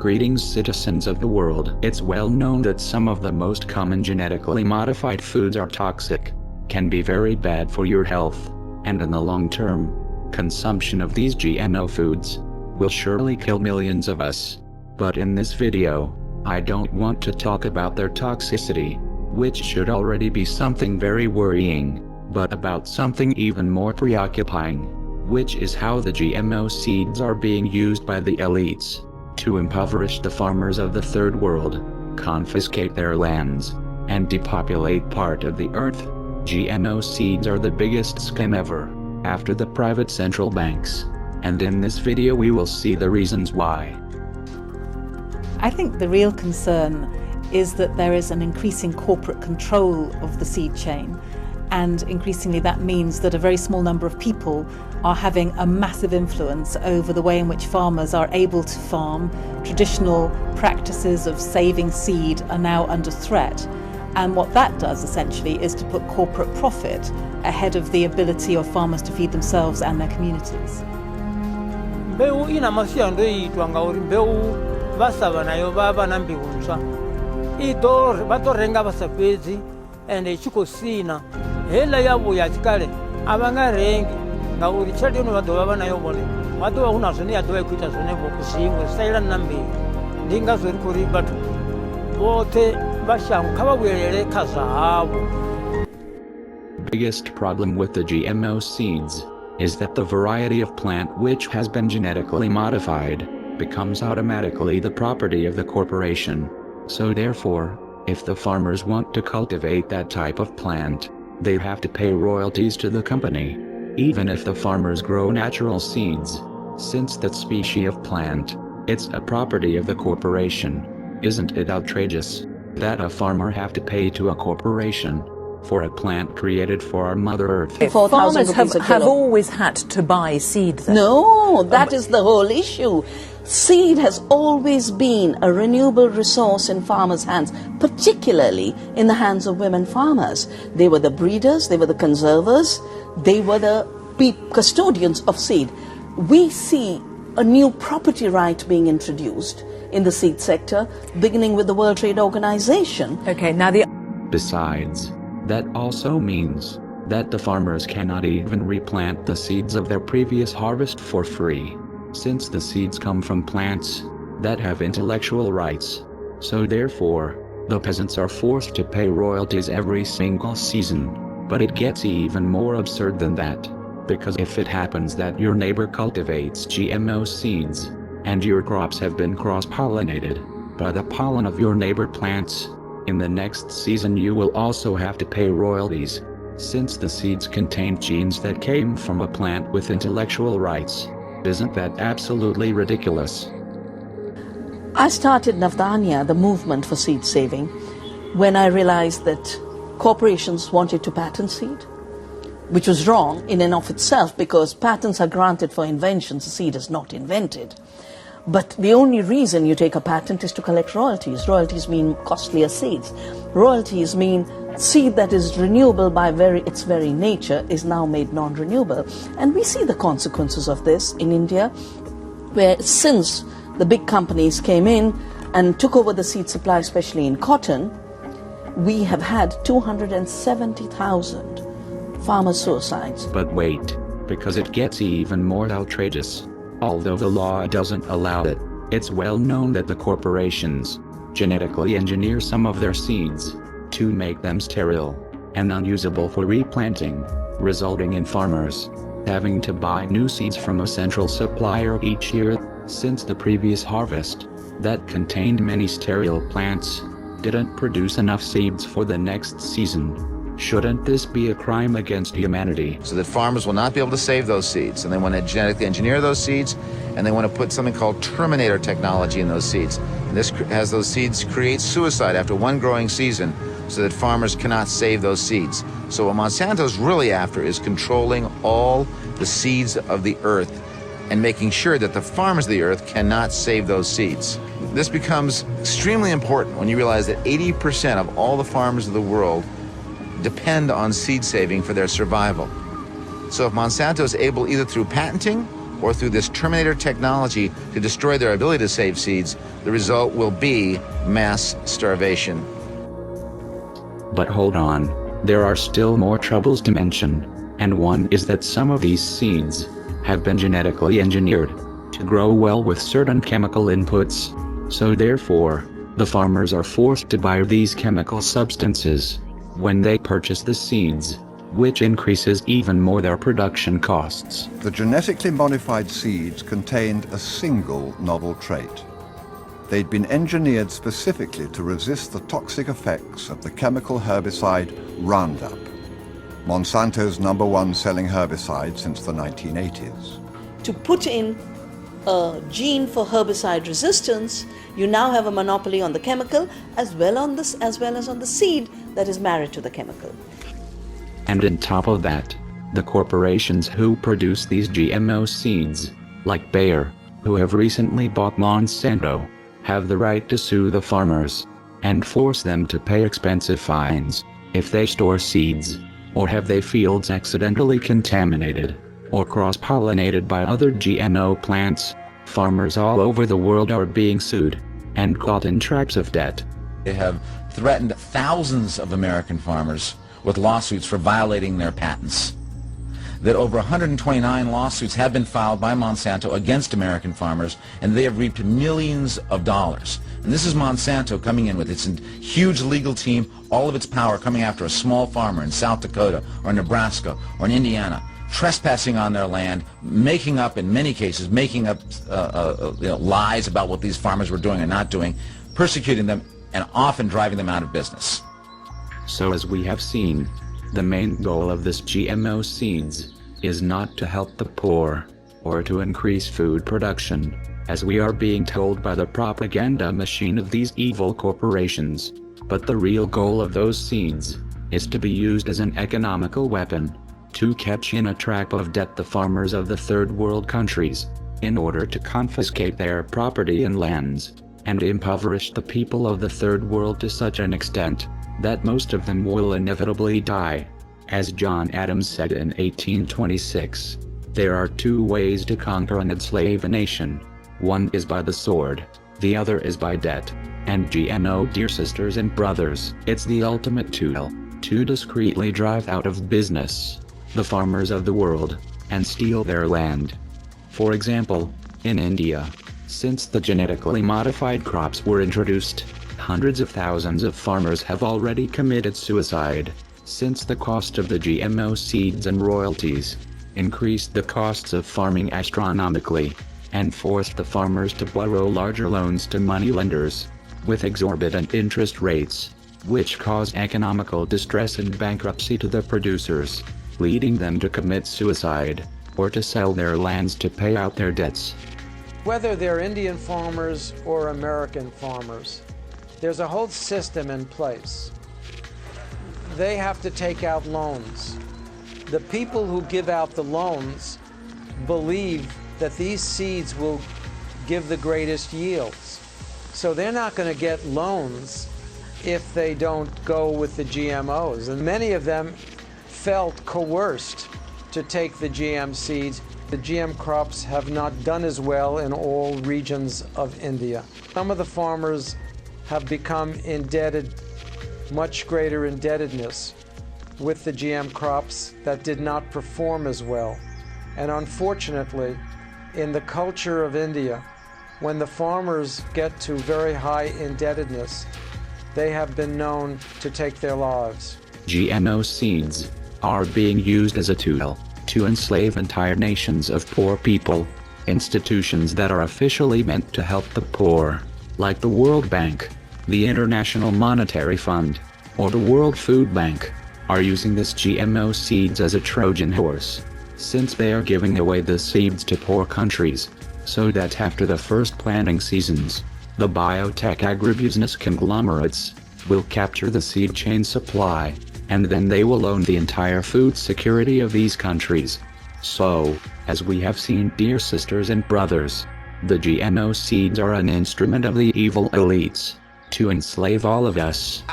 Greetings, citizens of the world. It's well known that some of the most common genetically modified foods are toxic, can be very bad for your health, and in the long term, consumption of these GMO foods will surely kill millions of us. But in this video, I don't want to talk about their toxicity, which should already be something very worrying, but about something even more preoccupying, which is how the GMO seeds are being used by the elites to impoverish the farmers of the third world, confiscate their lands, and depopulate part of the earth. GMO seeds are the biggest scam ever, after the private central banks, and in this video we will see the reasons why. I think the real concern is that there is an increasing corporate control of the seed chain, and increasingly that means that a very small number of people are having a massive influence over the way in which farmers are able to farm. Traditional practices of saving seed are now under threat, and what that does essentially is to put corporate profit ahead of the ability of farmers to feed themselves and their communities. Mbeu ina masiyando yiitwa ngauri mbeu vasava nayo vava na mbiwu ntsva vatorenga vasapedzi ende ichikosina hela yavo yachikale ava nga rengi ngauri tshelede ino vadova va nayo vone vadova kuna zwone ya dova ikuita zvonevo zvimwe zvisailani na mbeu. Ndi ngazvo ri kuri vathu vothe vashangu kha va vuyelele kha zwa havo. Biggest problem with the GMO seeds is that the variety of plant which has been genetically modified becomes automatically the property of the corporation. So therefore, if the farmers want to cultivate that type of plant, they have to pay royalties to the company, even if the farmers grow natural seeds, since that species of plant, it's a property of the corporation. Isn't it outrageous that a farmer have to pay to a corporation for a plant created for our Mother Earth? Farmers have always had to buy seed then. No, that is the whole issue. Seed has always been a renewable resource in farmers' hands, particularly in the hands of women farmers. They were the breeders, they were the conservers, they were the custodians of seed. We see a new property right being introduced in the seed sector, beginning with the World Trade Organization. Okay, now Besides, that also means that the farmers cannot even replant the seeds of their previous harvest for free, since the seeds come from plants that have intellectual rights. So therefore, the peasants are forced to pay royalties every single season. But it gets even more absurd than that, because if it happens that your neighbor cultivates GMO seeds, and your crops have been cross-pollinated by the pollen of your neighbor plants, in the next season you will also have to pay royalties, since the seeds contain genes that came from a plant with intellectual rights. Isn't that absolutely ridiculous? I started Navdanya, the movement for seed saving, when I realized that corporations wanted to patent seed, which was wrong in and of itself, because patents are granted for inventions, the seed is not invented. But the only reason you take a patent is to collect royalties. Royalties mean costlier seeds. Royalties mean seed that is renewable by its very nature is now made non-renewable. And we see the consequences of this in India, where since the big companies came in and took over the seed supply, especially in cotton, we have had 270,000 farmer suicides. But wait, because it gets even more outrageous. Although the law doesn't allow it, it's well known that the corporations genetically engineer some of their seeds to make them sterile and unusable for replanting, resulting in farmers having to buy new seeds from a central supplier each year, since the previous harvest that contained many sterile plants didn't produce enough seeds for the next season. Shouldn't this be a crime against humanity? So that farmers will not be able to save those seeds, and they want to genetically engineer those seeds, and they want to put something called terminator technology in those seeds. And this has those seeds create suicide after one growing season, so that farmers cannot save those seeds. So what Monsanto's really after is controlling all the seeds of the earth and making sure that the farmers of the earth cannot save those seeds. This becomes extremely important when you realize that 80% of all the farmers of the world depend on seed saving for their survival. So if Monsanto is able, either through patenting or through this Terminator technology to destroy their ability to save seeds, the result will be mass starvation. But hold on, there are still more troubles to mention, and one is that some of these seeds have been genetically engineered to grow well with certain chemical inputs, so therefore, the farmers are forced to buy these chemical substances when they purchase the seeds, which increases even more their production costs. The genetically modified seeds contained a single novel trait. They'd been engineered specifically to resist the toxic effects of the chemical herbicide Roundup, Monsanto's #1 selling herbicide since the 1980s. To put in a gene for herbicide resistance, you now have a monopoly on the chemical as well as on the seed that is married to the chemical. And on top of that, the corporations who produce these GMO seeds, like Bayer, who have recently bought Monsanto, have the right to sue the farmers and force them to pay expensive fines if they store seeds, or have their fields accidentally contaminated or cross-pollinated by other GMO plants. Farmers all over the world are being sued and caught in traps of debt. They have threatened thousands of American farmers with lawsuits for violating their patents. That over 129 lawsuits have been filed by Monsanto against American farmers, and they have reaped millions of dollars. And this is Monsanto coming in with its huge legal team, all of its power coming after a small farmer in South Dakota or Nebraska or in Indiana, trespassing on their land, making up, in many cases, lies about what these farmers were doing and not doing, persecuting them, and often driving them out of business. So as we have seen, the main goal of this GMO seeds is not to help the poor or to increase food production, as we are being told by the propaganda machine of these evil corporations, but the real goal of those seeds is to be used as an economical weapon to catch in a trap of debt the farmers of the third world countries, in order to confiscate their property and lands, and impoverish the people of the third world to such an extent that most of them will inevitably die. As John Adams said in 1826, there are two ways to conquer and enslave a nation. One is by the sword, the other is by debt. And GMO, dear sisters and brothers, it's the ultimate tool to discreetly drive out of business the farmers of the world and steal their land. For example, in India, since the genetically modified crops were introduced, hundreds of thousands of farmers have already committed suicide, since the cost of the GMO seeds and royalties increased the costs of farming astronomically, and forced the farmers to borrow larger loans to moneylenders, with exorbitant interest rates, which caused economical distress and bankruptcy to the producers, leading them to commit suicide, or to sell their lands to pay out their debts. Whether they're Indian farmers or American farmers, there's a whole system in place. They have to take out loans. The people who give out the loans believe that these seeds will give the greatest yields. So they're not going to get loans if they don't go with the GMOs. And many of them felt coerced to take the GM seeds. The GM crops have not done as well in all regions of India. Some of the farmers have become indebted, much greater indebtedness with the GM crops that did not perform as well. And unfortunately, in the culture of India, when the farmers get to very high indebtedness, they have been known to take their lives. GMO seeds are being used as a tool to enslave entire nations of poor people. Institutions that are officially meant to help the poor, like the World Bank, the International Monetary Fund, or the World Food Bank, are using this GMO seeds as a Trojan horse, since they are giving away the seeds to poor countries, so that after the first planting seasons, the biotech agribusiness conglomerates will capture the seed chain supply, and then they will own the entire food security of these countries. So, as we have seen, dear sisters and brothers, the GMO seeds are an instrument of the evil elites to enslave all of us.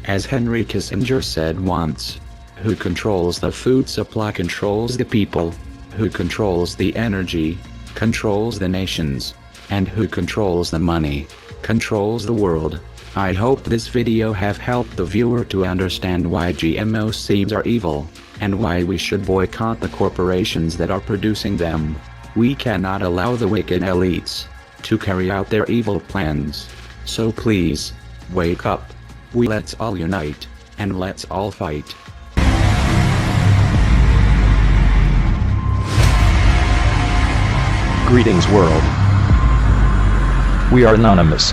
As Henry Kissinger said once, who controls the food supply controls the people, who controls the energy, controls the nations, and who controls the money, controls the world. I hope this video have helped the viewer to understand why GMO seeds are evil, and why we should boycott the corporations that are producing them. We cannot allow the wicked elites to carry out their evil plans. So please, wake up. Let's all unite, and let's all fight. Greetings world. We are anonymous.